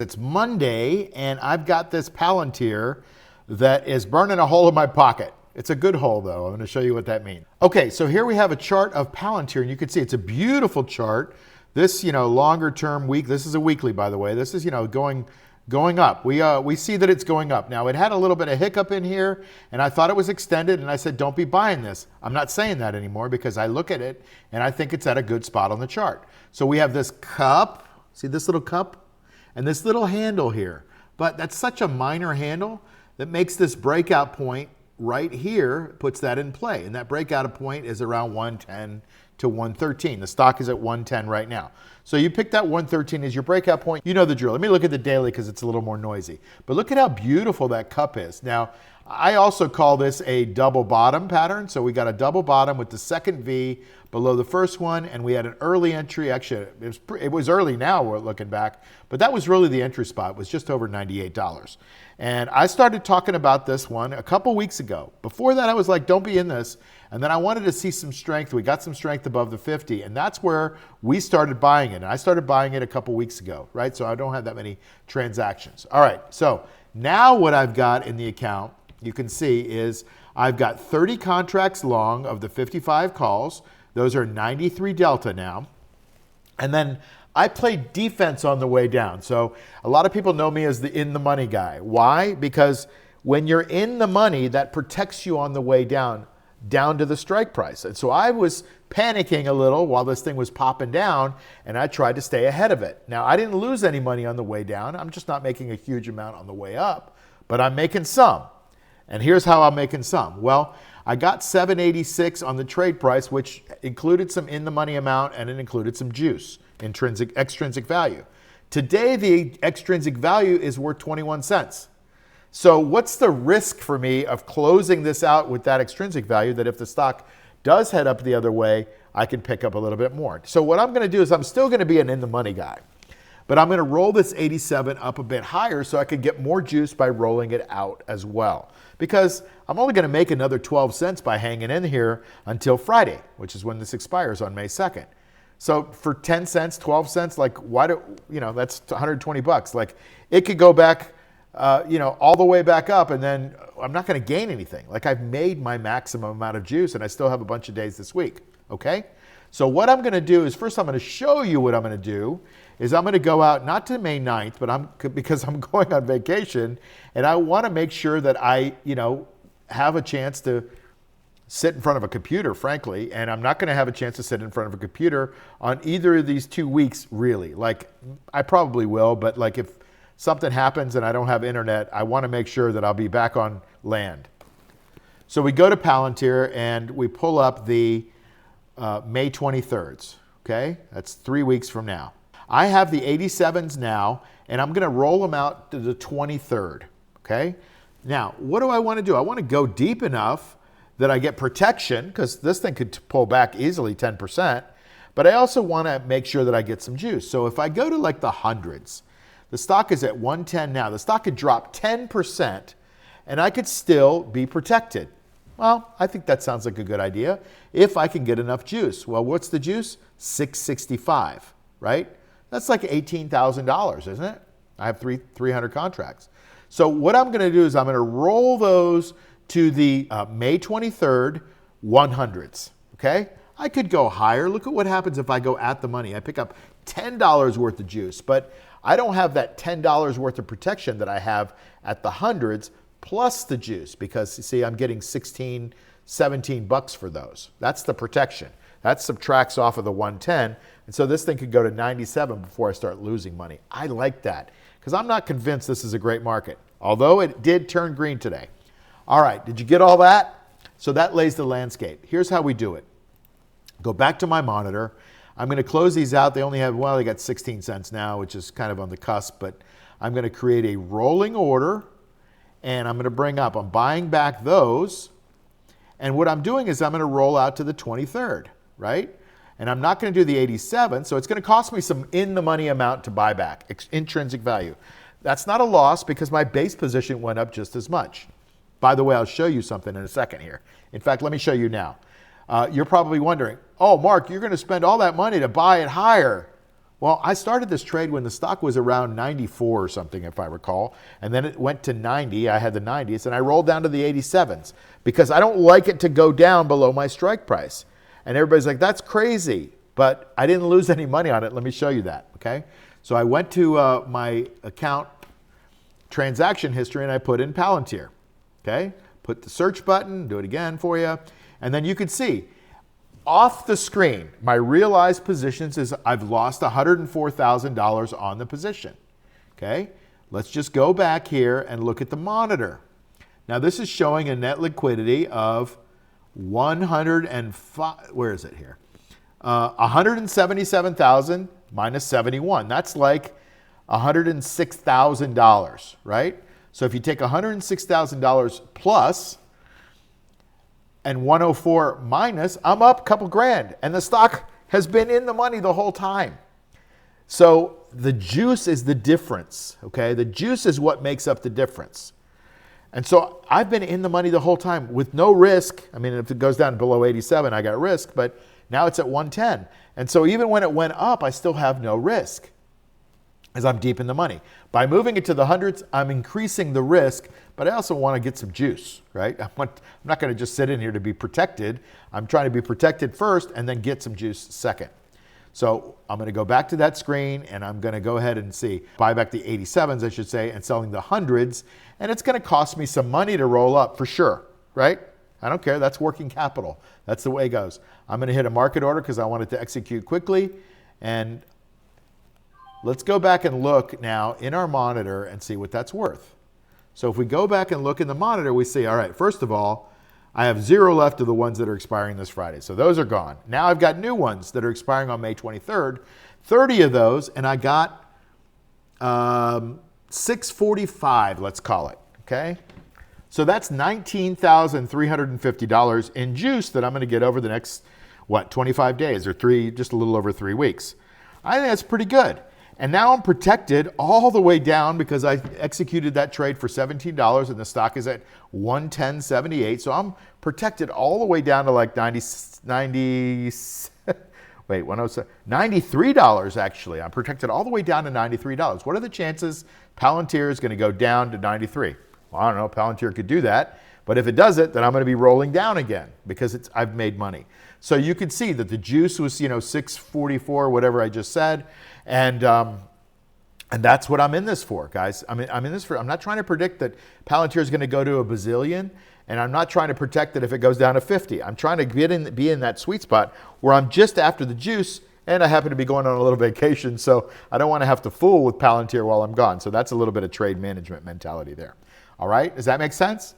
It's Monday and I've got this Palantir that is burning a hole in my pocket. It's a good hole though. I'm going to show you what that means. Okay, so here we have a chart of Palantir and you can see it's a beautiful chart. This, longer term week, this is a weekly by the way. This is, going up. We see that it's going up. Now it had a little bit of hiccup in here and I thought it was extended and I said, don't be buying this. I'm not saying that anymore because I look at it and I think it's at a good spot on the chart. So we have this cup, see this little cup? And this little handle here, but that's such a minor handle that makes this breakout point right here, puts that in play. And that breakout point is around 110 to 113. The stock is at 110 right now. So you pick that 113 as your breakout point. You know the drill. Let me look at the daily because it's a little more noisy. But look at how beautiful that cup is. Now, I also call this a double bottom pattern. So we got a double bottom with the second V below the first one, and we had an early entry. Actually, it was early now, we're looking back, but that was really the entry spot. It was just over $98. And I started talking about this one a couple weeks ago. Before that, I was like, don't be in this. And then I wanted to see some strength. We got some strength above the 50, and that's where we started buying it. And I started buying it a couple weeks ago, right? So I don't have that many transactions. All right, so now what I've got in the account, you can see, is I've got 30 contracts long of the 55 calls. Those are 93 delta now. And then I played defense on the way down. So a lot of people know me as the in the money guy. Why? Because when you're in the money, that protects you on the way down to the strike price. And so I was panicking a little while this thing was popping down, and I tried to stay ahead of it. Now, I didn't lose any money on the way down. I'm just not making a huge amount on the way up, but I'm making some. And here's how I'm making some. Well, I got 786 on the trade price, which included some in the money amount and it included some juice, extrinsic value. Today, the extrinsic value is worth 21 cents. So what's the risk for me of closing this out with that extrinsic value that if the stock does head up the other way, I can pick up a little bit more? So what I'm going to do is I'm still going to be an in the money guy, but I'm going to roll this 87 up a bit higher so I can get more juice by rolling it out as well. Because I'm only going to make another 12 cents by hanging in here until Friday, which is when this expires on May 2nd. So for 10 cents, 12 cents, like that's 120 bucks. Like it could go back, all the way back up and then I'm not going to gain anything. Like I've made my maximum amount of juice and I still have a bunch of days this week. Okay. So what I'm going to do is first I'm going to show you what I'm going to do is I'm going to go out not to May 9th, but because I'm going on vacation and I want to make sure that I, have a chance to sit in front of a computer, frankly, and I'm not going to have a chance to sit in front of a computer on either of these 2 weeks, really. Like I probably will, but like if something happens and I don't have internet, I want to make sure that I'll be back on land. So we go to Palantir and we pull up the May 23rd, okay? That's 3 weeks from now. I have the 87s now, and I'm going to roll them out to the 23rd, okay? Now, what do I want to do? I want to go deep enough that I get protection, because this thing could pull back easily 10%, but I also want to make sure that I get some juice. So if I go to like the hundreds, the stock is at 110 now. The stock could drop 10%, and I could still be protected. Well, I think that sounds like a good idea if I can get enough juice. Well, what's the juice? 665, right? That's like $18,000, isn't it? I have 300 contracts. So what I'm going to do is I'm going to roll those to the May 23rd 100s, okay? I could go higher. Look at what happens if I go at the money. I pick up $10 worth of juice, but I don't have that $10 worth of protection that I have at the hundreds plus the juice because, you see, I'm getting 16, 17 bucks for those. That's the protection. That subtracts off of the 110. And so this thing could go to 97 before I start losing money. I like that because I'm not convinced this is a great market, although it did turn green today. All right, did you get all that? So that lays the landscape. Here's how we do it. Go back to my monitor. I'm going to close these out. They only have, they got 16 cents now, which is kind of on the cusp, but I'm going to create a rolling order and I'm going to bring up, I'm buying back those. And what I'm doing is I'm going to roll out to the 23rd, right? And I'm not going to do the 87, so it's going to cost me some in the money amount to buy back, intrinsic value. That's not a loss because my base position went up just as much. By the way, I'll show you something in a second here. In fact, let me show you now. You're probably wondering, oh, Mark, you're going to spend all that money to buy it higher. Well, I started this trade when the stock was around 94 or something, if I recall, and then it went to 90. I had the 90s, and I rolled down to the 87s because I don't like it to go down below my strike price. And everybody's like, that's crazy, but I didn't lose any money on it. Let me show you that, okay? So I went to my account transaction history, and I put in Palantir, okay? Put the search button, do it again for you, and then you can see, off the screen, my realized positions is I've lost $104,000 on the position, okay? Let's just go back here and look at the monitor. Now this is showing a net liquidity of 105, where is it here? 177,000 minus 71. That's like $106,000, right? So if you take $106,000 plus and 104 minus, I'm up a couple grand. And the stock has been in the money the whole time. So the juice is the difference, okay? The juice is what makes up the difference. And so I've been in the money the whole time with no risk. I mean, if it goes down below 87, I got risk, but now it's at 110. And so even when it went up, I still have no risk as I'm deep in the money. By moving it to the hundreds, I'm increasing the risk, but I also want to get some juice, right? I'm not going to just sit in here to be protected. I'm trying to be protected first and then get some juice second. So I'm going to go back to that screen and I'm going to go ahead and see, buy back the 87s, I should say, and selling the hundreds. And it's going to cost me some money to roll up for sure, right? I don't care. That's working capital. That's the way it goes. I'm going to hit a market order because I want it to execute quickly. And let's go back and look now in our monitor and see what that's worth. So if we go back and look in the monitor, we see, all right, first of all, I have 0 left of the ones that are expiring this Friday. So those are gone. Now I've got new ones that are expiring on May 23rd, 30 of those, and I got 645, let's call it, okay? So that's $19,350 in juice that I'm going to get over the next, 25 days or just a little over 3 weeks. I think that's pretty good. And now I'm protected all the way down because I executed that trade for $17 and the stock is at 110.78. So I'm protected all the way down to like $93 actually. I'm protected all the way down to $93. What are the chances Palantir is going to go down to 93? Well, I don't know. Palantir could do that. But if it does it, then I'm going to be rolling down again because I've made money. So you can see that the juice was, 644, whatever I just said. And that's what I'm in this for, guys. I'm in this for, I'm not trying to predict that Palantir is going to go to a bazillion, and I'm not trying to protect that if it goes down to 50. I'm trying to be in that sweet spot where I'm just after the juice, and I happen to be going on a little vacation, so I don't want to have to fool with Palantir while I'm gone. So that's a little bit of trade management mentality there. All right, does that make sense?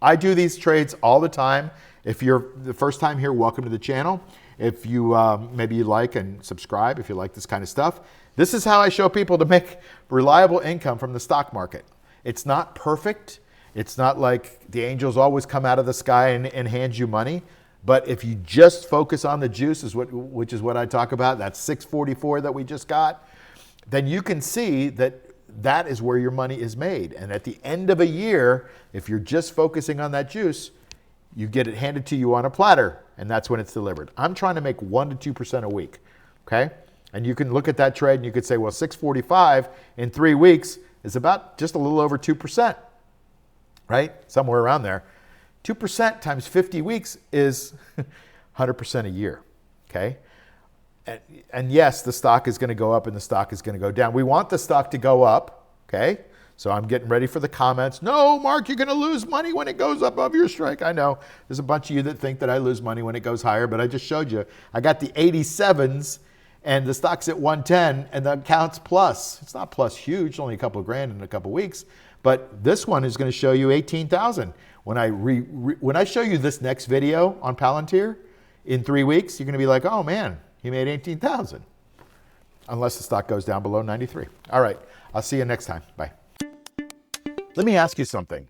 I do these trades all the time. If you're the first time here, welcome to the channel. If you maybe you like and subscribe if you like this kind of stuff. This is how I show people to make reliable income from the stock market. It's not perfect. It's not like the angels always come out of the sky and hand you money. But if you just focus on the juice, which is what I talk about, that's 644 that we just got, then you can see that is where your money is made. And at the end of a year, if you're just focusing on that juice, you get it handed to you on a platter, and that's when it's delivered. I'm trying to make 1% to 2% a week, okay? And you can look at that trade and you could say, well, 645 in 3 weeks is about just a little over 2%, right? Somewhere around there. 2% times 50 weeks is 100% a year, okay? And yes, the stock is going to go up and the stock is going to go down. We want the stock to go up, okay? So I'm getting ready for the comments. No, Mark, you're going to lose money when it goes above your strike. I know there's a bunch of you that think that I lose money when it goes higher, but I just showed you. I got the 87s and the stock's at 110 and the account's plus. It's not plus huge, only a couple of grand in a couple of weeks, but this one is going to show you 18,000. When I show you this next video on Palantir in 3 weeks, you're going to be like, oh man, he made 18,000. Unless the stock goes down below 93. All right, I'll see you next time. Bye. Let me ask you something.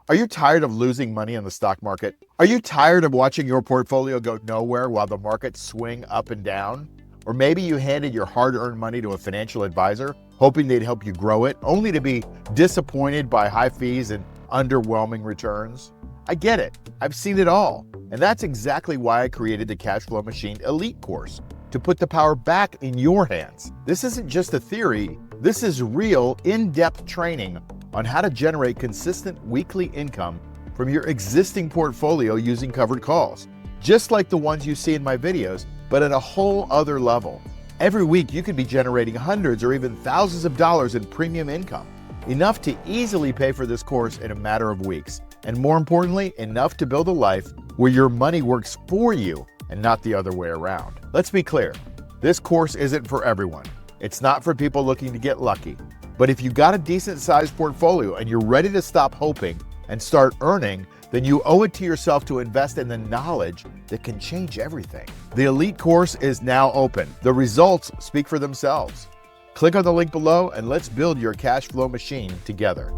Are you tired of losing money in the stock market? Are you tired of watching your portfolio go nowhere while the markets swing up and down? Or maybe you handed your hard-earned money to a financial advisor, hoping they'd help you grow it, only to be disappointed by high fees and underwhelming returns? I get it. I've seen it all. And that's exactly why I created the Cash Flow Machine Elite course. to put the power back in your hands. This isn't just a theory, this is real, in-depth training on how to generate consistent weekly income from your existing portfolio using covered calls, just like the ones you see in my videos, but at a whole other level. Every week, you could be generating hundreds or even thousands of dollars in premium income, enough to easily pay for this course in a matter of weeks, and more importantly, enough to build a life where your money works for you and not the other way around. Let's be clear, this course isn't for everyone. It's not for people looking to get lucky. But if you got a decent sized portfolio and you're ready to stop hoping and start earning, then you owe it to yourself to invest in the knowledge that can change everything. The Elite course is now open. The results speak for themselves. Click on the link below and let's build your cash flow machine together.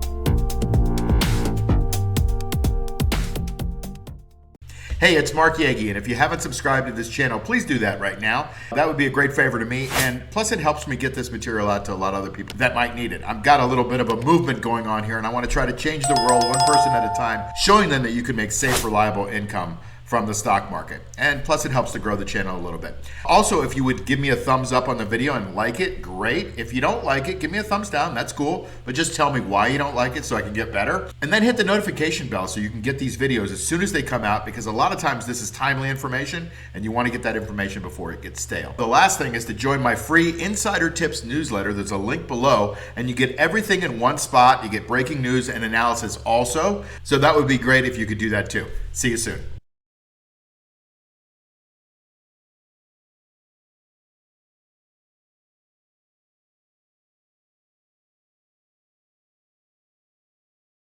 Hey, it's Mark Yagi, and if you haven't subscribed to this channel, please do that right now. That would be a great favor to me, and plus it helps me get this material out to a lot of other people that might need it. I've got a little bit of a movement going on here, and I want to try to change the world one person at a time, showing them that you can make safe, reliable income from the stock market. And plus it helps to grow the channel a little bit. Also, if you would give me a thumbs up on the video and like it, great. If you don't like it, give me a thumbs down, that's cool. But just tell me why you don't like it so I can get better. And then hit the notification bell so you can get these videos as soon as they come out, because a lot of times this is timely information and you want to get that information before it gets stale. The last thing is to join my free Insider Tips newsletter. There's a link below and you get everything in one spot. You get breaking news and analysis also. So that would be great if you could do that too. See you soon.